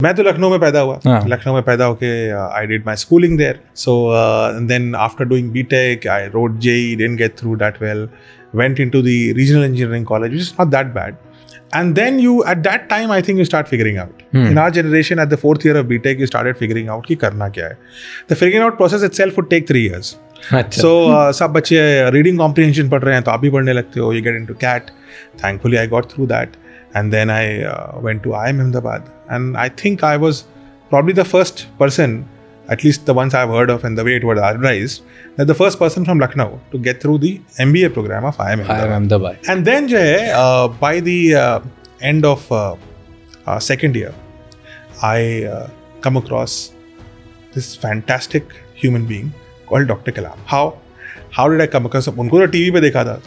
मैं तो लखनऊ में पैदा हुआ. लखनऊ में पैदा होके I did my schooling there. So then after doing BTech I wrote JEE, didn't get through that well, went into the regional engineering college, which is not that bad. And then you, at that time, I think you start figuring out. In our generation, at the 4th year of BTech, you started figuring out कि करना क्या है. The figuring out process itself would take 3 years. So सब बच्चे reading comprehension पढ़ रहे हैं तो आप भी पढ़ने लगते हो. You get into CAT. Thankfully, I got through that. And then I went to IIM Ahmedabad. And I think I was probably the first person, at least the ones I've heard of and the way it was advertised, that the first person from Lucknow to get through the MBA program of IIM Ahmedabad. And then जो है, by the end of second year, I come across this fantastic human being called Dr. Kalam. How did I come across? उनको तो TV पे देखा था.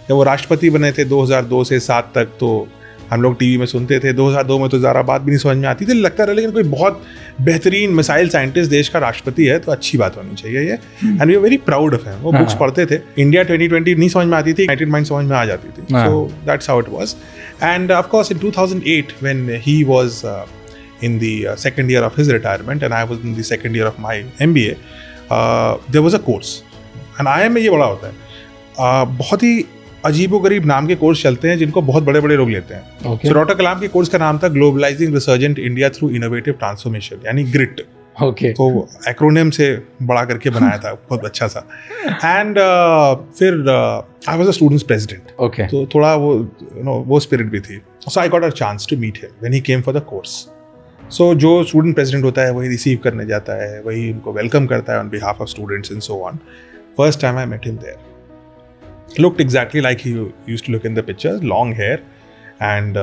जब वो राष्ट्रपति बने थे 2002 से 7 तक, तो हम लोग टीवी में सुनते थे. 2002 में तो ज़रा बात भी नहीं समझ में आती थी, लगता रहा लेकिन कोई बहुत बेहतरीन मिसाइल साइंटिस्ट देश का राष्ट्रपति है तो अच्छी बात होनी चाहिए ये. And we are very proud of him. वो बुक्स पढ़ते थे. इंडिया 2020 नहीं समझ में आती थी, यूनाइटेड माइंड समझ में आ जाती थी. So that's how it was. End of course in 2008 when he was in the second year of his retirement and I was in the second year of my MBA, there was a course. and IIM में ये बड़ा होता है, बहुत ही अजीबोगरीब नाम के course चलते हैं जिनको बहुत बड़े बड़े लोग लेते हैं. सो डॉक्टर कलाम के कोर्स का नाम था globalizing resurgent India through innovative transformation, यानी ग्रिट. तो एक्रोनिम से बड़ा करके बनाया था, बहुत अच्छा सा. एंड फिर I was a students president, तो थोड़ा वो स्पिरिट भी थी. So I got a chance to meet him when he came for the course. So जो स्टूडेंट प्रेसिडेंट होता है वही रिसीव करने जाता है, वही उनको वेलकम करता है on behalf of students and so on. First time I met him there. Looked exactly like he used to look in the pictures, long hair, and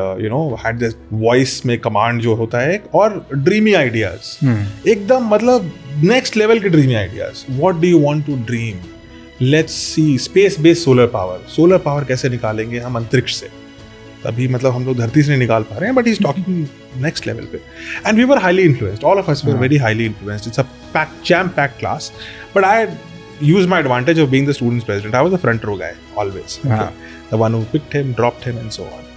had this voice में command जो होता है, और dreamy ideas. एकदम मतलब next level के dreamy ideas. What do you want to dream? Let's see, space based solar power. Solar power कैसे निकालेंगे हम अंतरिक्ष से? तभी मतलब हम लोग धरती से नहीं निकाल पा रहे हैं, but he's talking next level पे. And we were highly influenced. All of us were very highly influenced. It's a jam-packed class, but I used my advantage of being the student's president. I was the front row guy, always. The one who picked him, dropped him, and so on.